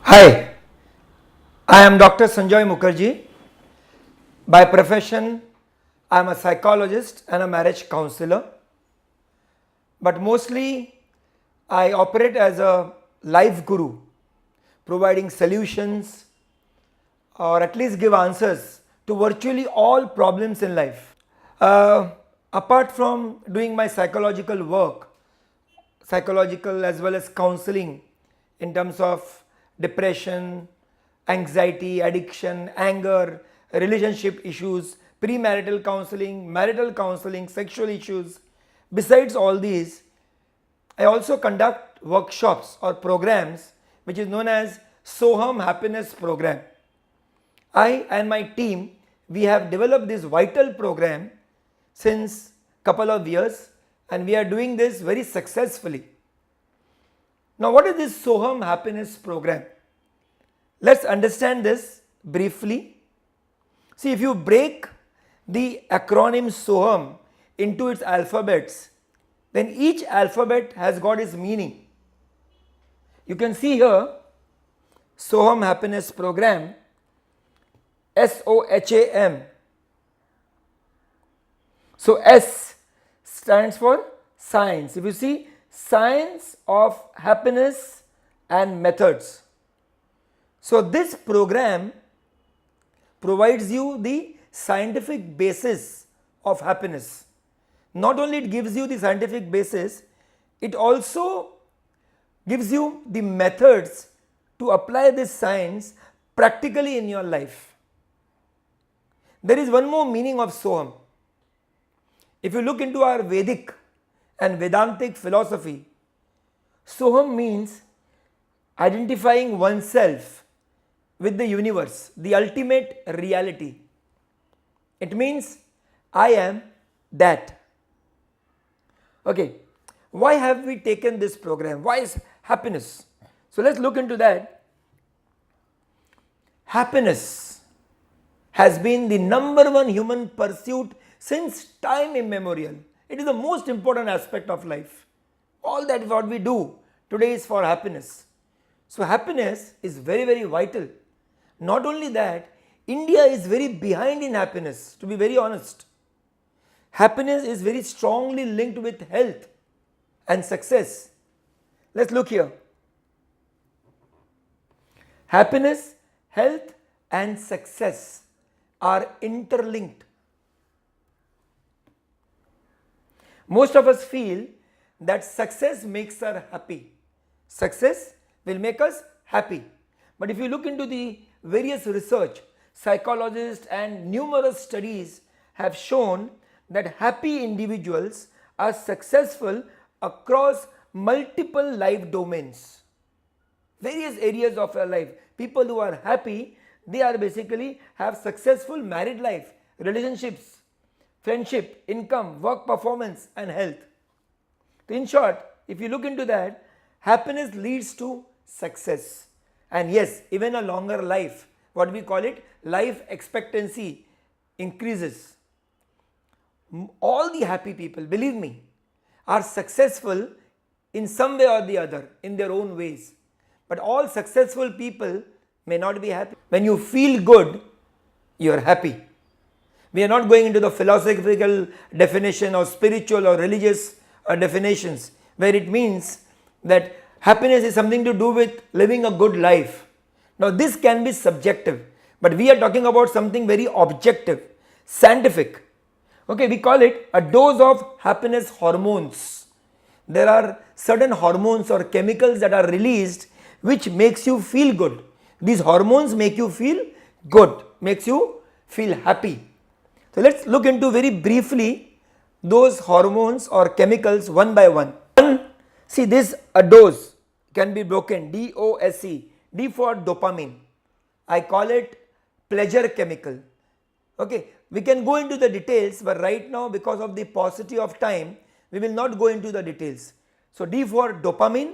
Hi, I am Dr. Sanjoy Mukerji. By profession, I am a psychologist and a marriage counselor. But mostly, I operate as a life guru, providing solutions or at least give answers to virtually all problems in life. Apart from doing my psychological work, psychological as well as counseling in terms of depression, anxiety, addiction, anger, relationship issues, premarital counseling, marital counseling, sexual issues. Besides all these, I also conduct workshops or programs which is known as Soem Happiness Program. I and my team, we have developed this vital program since couple of years and we are doing this very successfully. Now what is this Soem Happiness Program? Let's understand this briefly. See, if you break the acronym Soem into its alphabets, then each alphabet has got its meaning. You can see here Soem Happiness Program, SOHAM. So S stands for science. If you see, science of happiness and methods. So this program provides you the scientific basis of happiness. Not only it gives you the scientific basis, it also gives you the methods to apply this science practically in your life. There is one more meaning of Soem. If you look into our Vedic and Vedantic philosophy, Soem means identifying oneself with the universe, the ultimate reality. It means I am that. Okay, why have we taken this program? Why is happiness? So let's look into that. Happiness has been the number one human pursuit since time immemorial. It is the most important aspect of life. All that what we do today is for happiness. So happiness is very, very vital. Not only that, India is very behind in happiness, to be very honest. Happiness is very strongly linked with health and success. Let's look here. Happiness, health and success are interlinked. Most of us feel that success makes us happy. Success will make us happy. But if you look into the various research, psychologists and numerous studies have shown that happy individuals are successful across multiple life domains. Various areas of your life. People who are happy, they are basically have successful married life, relationships, friendship, income, work performance and health. So in short, if you look into that, happiness leads to success. And yes, even a longer life, what we call it, life expectancy increases. All the happy people, believe me, are successful in some way or the other in their own ways. But all successful people may not be happy. When you feel good, you are happy. We are not going into the philosophical definition or spiritual or religious definitions where it means that happiness is something to do with living a good life. Now this can be subjective, but we are talking about something very objective, scientific. Okay, we call it a dose of happiness hormones. There are certain hormones or chemicals that are released which makes you feel good. These hormones make you feel good, makes you feel happy. So let's look into very briefly those hormones or chemicals one by one. See, this a dose can be broken, D-O-S-E, D for dopamine. I call it pleasure chemical. Okay, we can go into the details, but right now because of the paucity of time, we will not go into the details. So D for dopamine.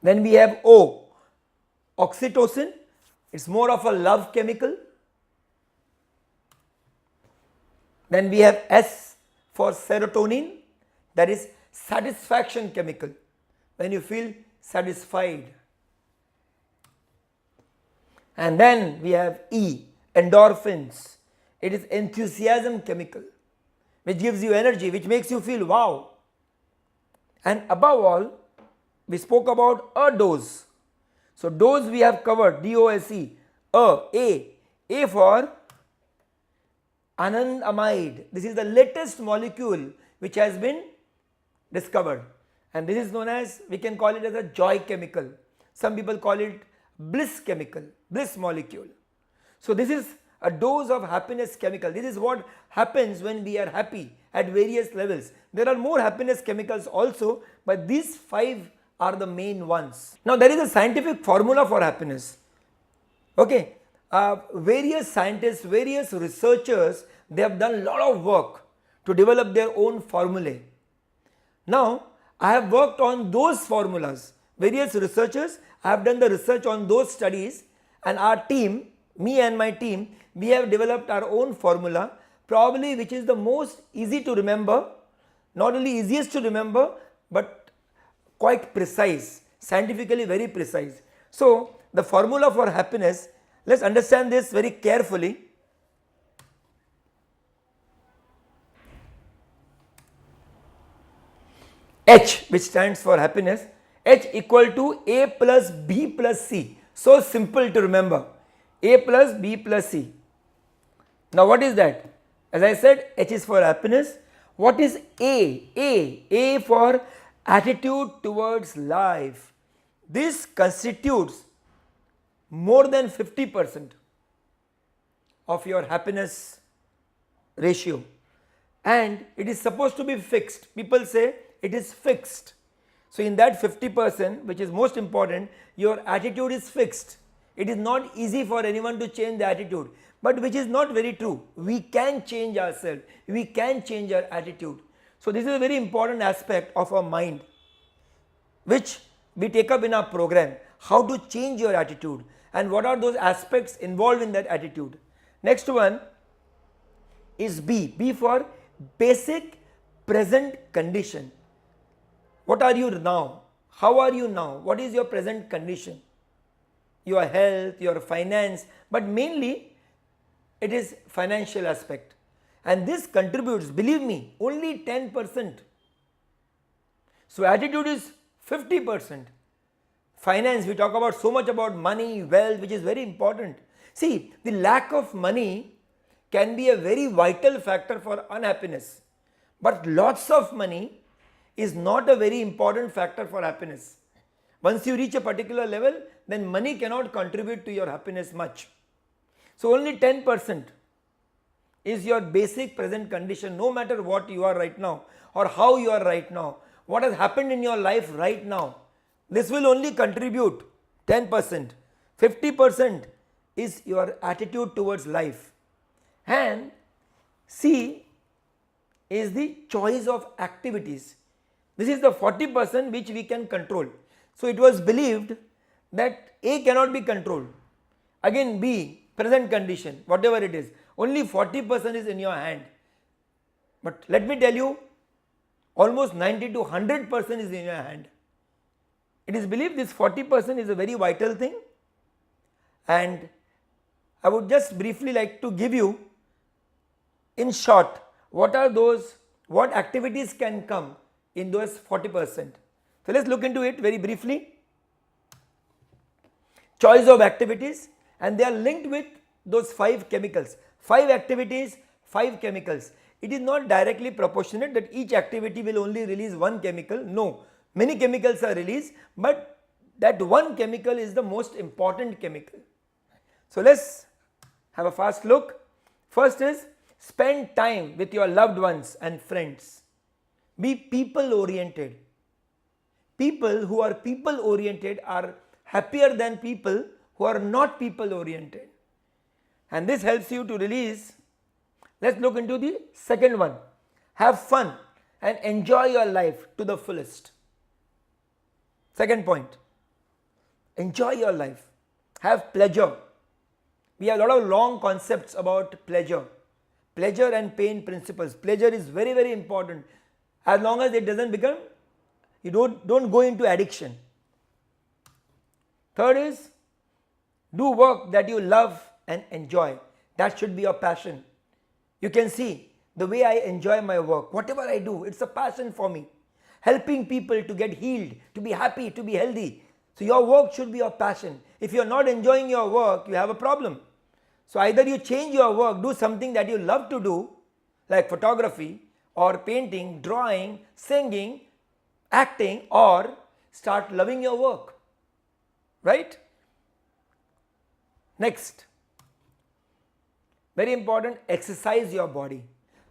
Then we have O, oxytocin. It's more of a love chemical. Then we have S for serotonin, that is satisfaction chemical. when you feel satisfied. And then we have E, endorphins. It is enthusiasm chemical which gives you energy, which makes you feel wow. And above all, we spoke about a dose. So dose we have covered, D-O-S-E, A for anandamide. This is the latest molecule which has been discovered, and this is known as, we can call it as a joy chemical. Some people call it bliss chemical, bliss molecule. So this is a dose of happiness chemical. This is what happens when we are happy at various levels. There are more happiness chemicals also, but these 5 are the main ones. Now there is a scientific formula for happiness. Okay, various scientists, various researchers, they have done a lot of work to develop their own formulae. Now I have worked on those formulas. Various researchers have done the research on those studies, and our team, me and my team, we have developed our own formula, probably which is the most easy to remember, not only easiest to remember but quite precise, scientifically very precise. So the formula for happiness, let's understand this very carefully. H, which stands for happiness, H equal to A plus B plus C. So simple to remember, A plus B plus C. Now what is that? As I said, H is for happiness. What is A? A for attitude towards life. This constitutes more than 50% of your happiness ratio, and it is supposed to be fixed. People say it is fixed. So in that 50%, which is most important, your attitude is fixed. It is not easy for anyone to change the attitude, but which is not very true. We can change ourselves, we can change our attitude. So this is a very important aspect of our mind, which we take up in our program, how to change your attitude and what are those aspects involved in that attitude. Next one is B for basic present condition. What are you now? How are you now? What is your present condition? Your health, your finance, but mainly it is financial aspect. And this contributes, believe me, only 10%. So attitude is 50%. Finance, we talk about so much about money, wealth, which is very important. See, the lack of money can be a very vital factor for unhappiness, but lots of money is not a very important factor for happiness. Once you reach a particular level, then money cannot contribute to your happiness much. So only 10% is your basic present condition, no matter what you are right now or how you are right now, what has happened in your life right now. This will only contribute 10%. 50% is your attitude towards life. And C is the choice of activities. This is the 40% which we can control. So it was believed that A cannot be controlled. Again B, present condition, whatever it is, only 40% is in your hand. But let me tell you, almost 90 to 100% is in your hand. It is believed this 40% is a very vital thing, and I would just briefly like to give you, in short, what activities can come in those 40%. So let's look into it very briefly. Choice of activities, and they are linked with those 5 chemicals. 5 activities, 5 chemicals. It is not directly proportionate that each activity will only release one chemical. No, many chemicals are released, but that one chemical is the most important chemical. So let's have a fast look. First is spend time with your loved ones and friends. Be people oriented. People who are people oriented are happier than people who are not people oriented, and this helps you to release. Let's look into the second one. Have fun and enjoy your life to the fullest. Second point, enjoy your life, have pleasure. We have a lot of long concepts about pleasure and pain principles. Pleasure is very, very important. As long as it doesn't become You don't go into addiction. Third is, do work that you love and enjoy. That should be your passion. You can see the way I enjoy my work. Whatever I do, it's a passion for me. Helping people to get healed, to be happy, to be healthy. So your work should be your passion. If you are not enjoying your work, you have a problem. So either you change your work, do something that you love to do, like photography or painting, drawing, singing, acting, or start loving your work. Right? Next, very important, exercise your body.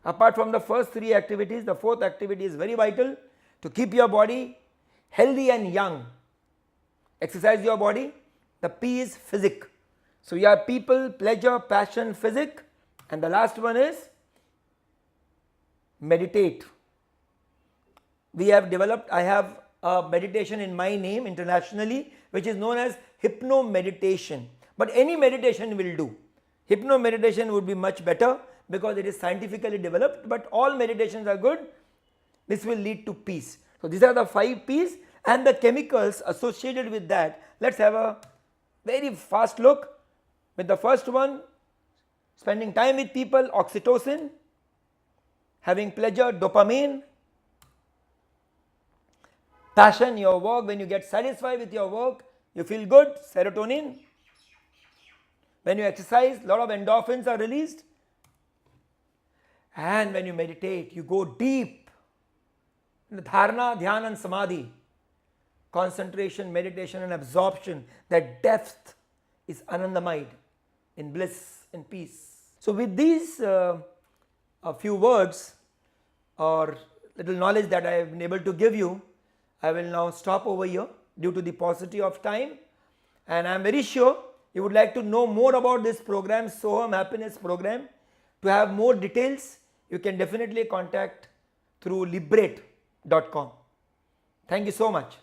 Apart from the first three activities, the fourth activity is very vital to keep your body healthy and young. Exercise your body. The P is physic. So you have people, pleasure, passion, physic, and the last one is meditate. We have developed, I have a meditation in my name internationally, which is known as hypno meditation. But any meditation will do. Hypno meditation would be much better because it is scientifically developed, but all meditations are good. This will lead to peace. So these are the 5 P's and the chemicals associated with that. Let's have a very fast look. With the first one, spending time with people, oxytocin, having pleasure, dopamine, passion, your work, when you get satisfied with your work, you feel good, serotonin. When you exercise, a lot of endorphins are released. And when you meditate, you go deep. Dharana, dhyana and samadhi. Concentration, meditation and absorption. That depth is anandamide, in bliss, in peace. So with these a few words or little knowledge that I have been able to give you, I will now stop over here due to the paucity of time. And I am very sure you would like to know more about this program, Soem Happiness Program. To have more details, you can definitely contact through Lybrate.com. Thank you so much.